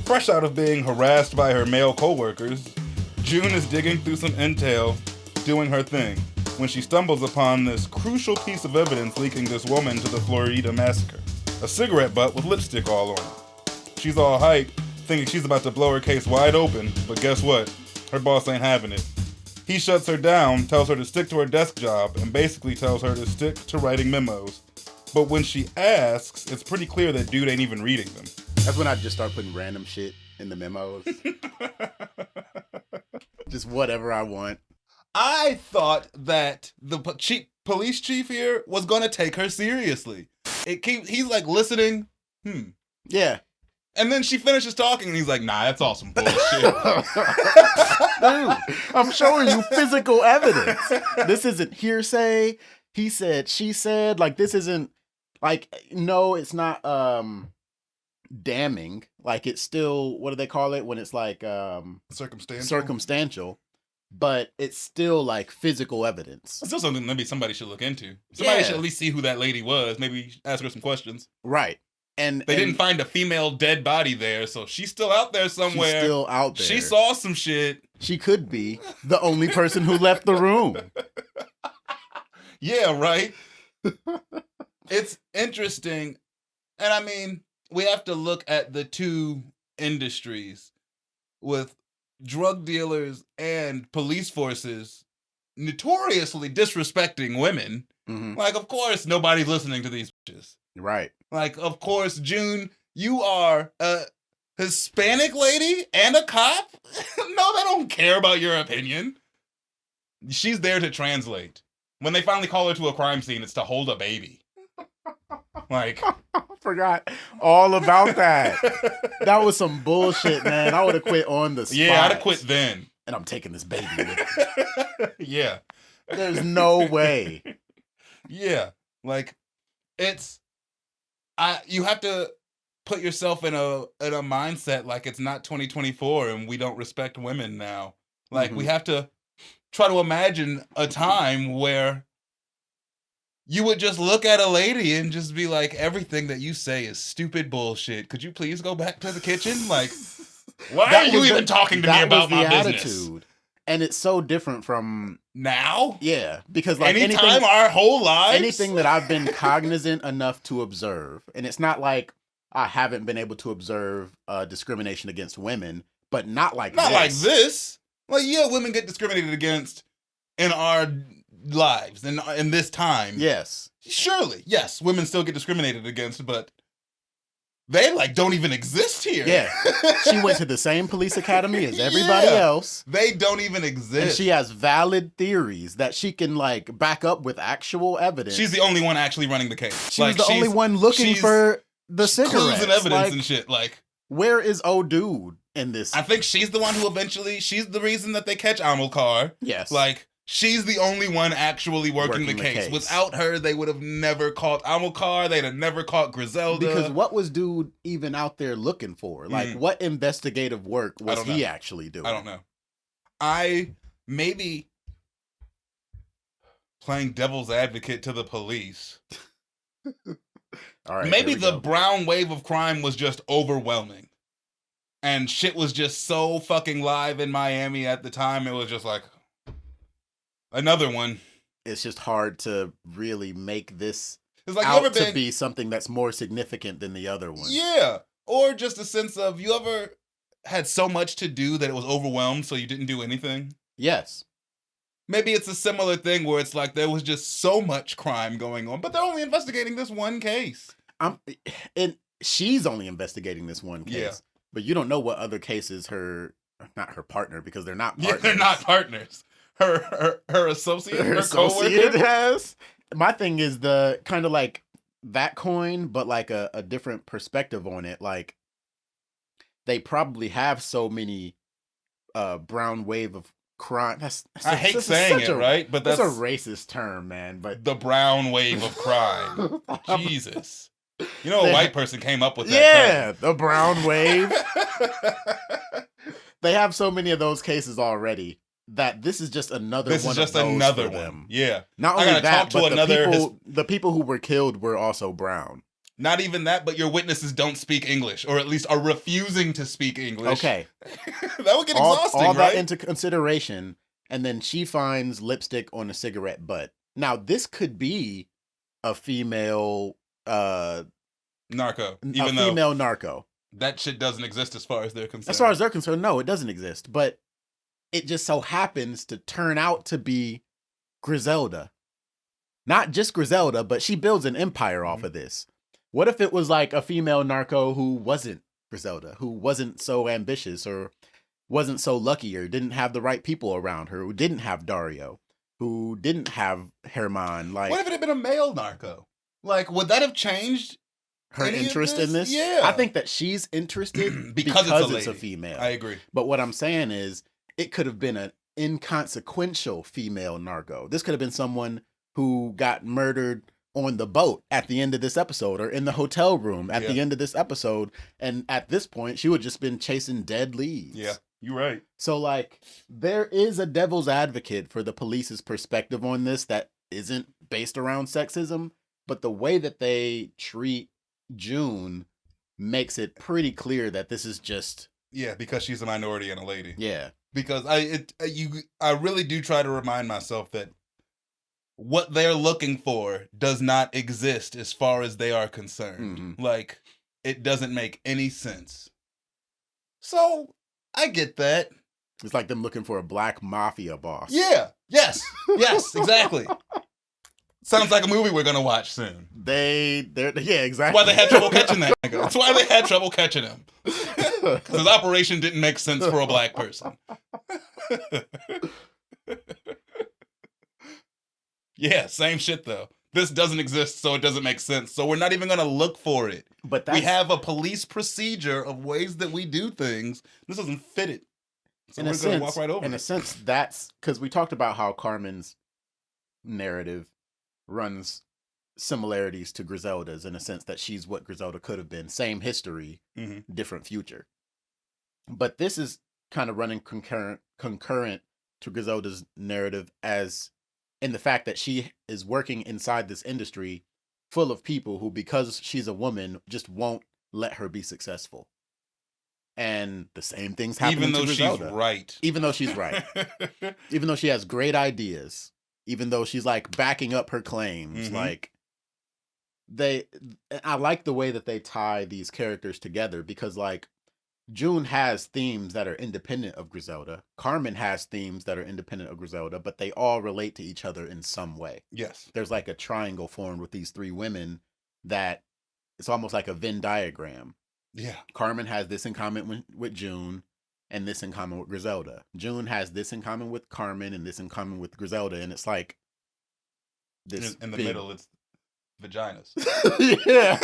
Fresh out of being harassed by her male coworkers, June is digging through some intel, doing her thing, when she stumbles upon this crucial piece of evidence linking this woman to the Florida massacre. A cigarette butt with lipstick all on it. She's all hyped, thinking she's about to blow her case wide open, but guess what? Her boss ain't having it. He shuts her down, tells her to stick to her desk job, and basically tells her to stick to writing memos. But when she asks, it's pretty clear that dude ain't even reading them. That's when I just start putting random shit in the memos. Just whatever I want. I thought that the police chief here was going to take her seriously. He's like listening. Yeah. And then she finishes talking and he's like, nah, that's all some bullshit. Dude, I'm showing you physical evidence. This isn't hearsay. He said, she said. Like, this isn't like, no, it's not damning. Like, it's still, what do they call it when it's like circumstantial, but it's still like physical evidence. It's still something maybe somebody should look into. Somebody should at least see who that lady was. Maybe ask her some questions. Right. And they didn't find a female dead body there, so she's still out there somewhere. She's still out there. She saw some shit. She could be the only person who left the room. Yeah, right? It's interesting. And I mean, we have to look at the two industries with drug dealers and police forces notoriously disrespecting women. Mm-hmm. Like, of course, nobody's listening to these bitches. Right. Like, of course, June, you are a Hispanic lady and a cop? No, they don't care about your opinion. She's there to translate. When they finally call her to a crime scene, it's to hold a baby. Like, I forgot all about that. That was some bullshit, man. I would have quit on the spot. Yeah, I'd have quit then. And I'm taking this baby with me. Yeah. There's no way. Yeah. Like, you have to put yourself in a mindset like it's not 2024 and we don't respect women now. Like, we have to try to imagine a time where you would just look at a lady and just be like, everything that you say is stupid bullshit. Could you please go back to the kitchen? Like, why are you even talking to me about my business? And it's so different from now. Yeah, because like anytime our whole lives, anything that I've been cognizant enough to observe, and it's not like I haven't been able to observe discrimination against women, but not like this. Like, yeah, women get discriminated against in our lives and in this time. Yes, surely, yes, women still get discriminated against, but they like don't even exist here. Yeah. She went to the same police academy as everybody else. They don't even exist. And she has valid theories that she can like back up with actual evidence. She's the only one actually running the case. She's the only one looking for the cigarettes. Clues and evidence and shit. Like, where is old dude in this? I think she's the one who she's the reason that they catch Amilcar. Yes. Like, she's the only one actually working the case. Without her, they would have never caught Amilcar. They'd have never caught Griselda. Because what was dude even out there looking for? Like, what investigative work was he actually doing? I don't know. Maybe playing devil's advocate to the police. All right, maybe the brown wave of crime was just overwhelming. And shit was just so fucking live in Miami at the time. It was just like, another one. It's just hard to really make this like to be something that's more significant than the other one. Yeah. Or just a sense of, you ever had so much to do that it was overwhelmed, so you didn't do anything? Yes. Maybe it's a similar thing where it's like there was just so much crime going on, but they're only investigating this one case. And she's only investigating this one case. Yeah. But you don't know what other cases not her partner, because they're not partners. Yeah, they're not partners. Her associate, her associate coworker has. My thing is the kind of like that coin, but like a different perspective on it. Like, they probably have so many brown wave of crime. I hate saying it, right? But that's a racist term, man. But the brown wave of crime. Jesus. You know, a white person came up with that term. The brown wave. They have so many of those cases already that this is just another one of those for them. Yeah. Not only that, but the people who were killed were also brown. Not even that, but your witnesses don't speak English, or at least are refusing to speak English. Okay. That would get exhausting, all right? that into consideration, and then she finds lipstick on a cigarette butt. Now, this could be a female... narco. Female narco. That shit doesn't exist as far as they're concerned. As far as they're concerned, no, it doesn't exist. But it just so happens to turn out to be Griselda. Not just Griselda, but she builds an empire off of this. What if it was like a female narco who wasn't Griselda, who wasn't so ambitious or wasn't so lucky or didn't have the right people around her, who didn't have Dario, who didn't have Heroine? Like, what if it had been a male narco? Like, would that have changed her interest in this? Yeah. I think that she's interested because it's a female. I agree. But what I'm saying is it could have been an inconsequential female narco. This could have been someone who got murdered on the boat at the end of this episode or in the hotel room at the end of this episode. And at this point, she would just been chasing dead leads. Yeah, you're right. So, like, there is a devil's advocate for the police's perspective on this that isn't based around sexism, but the way that they treat June makes it pretty clear that this is just... Yeah, because she's a minority and a lady. Yeah. Because I really do try to remind myself that what they're looking for does not exist as far as they are concerned. Mm-hmm. Like, it doesn't make any sense. So, I get that. It's like them looking for a black mafia boss. Yeah. Yes. Yes, exactly. Sounds like a movie we're going to watch soon. Yeah, exactly. That's why they had trouble catching that nigga. That's why they had trouble catching him. Because his operation didn't make sense for a black person. Yeah, same shit though. This doesn't exist, so it doesn't make sense. So we're not even going to look for it. But we have a police procedure of ways that we do things. This doesn't fit it. So we're going to walk right over it. In a sense, that's because we talked about how Carmen's narrative runs similarities to Griselda's in a sense that she's what Griselda could have been. Same history, different future. But this is kind of running concurrent to Griselda's narrative as in the fact that she is working inside this industry full of people who, because she's a woman, just won't let her be successful. And the same thing's happening to Griselda. Even though she's right. Even though she has great ideas. Even though she's like backing up her claims. Like I like the way that they tie these characters together because like June has themes that are independent of Griselda. Carmen has themes that are independent of Griselda, but they all relate to each other in some way. Yes. There's like a triangle formed with these three women that it's almost like a Venn diagram. Yeah. Carmen has this in common with June and this in common with Griselda. June has this in common with Carmen and this in common with Griselda. And it's like this in the middle, it's vaginas. Yeah.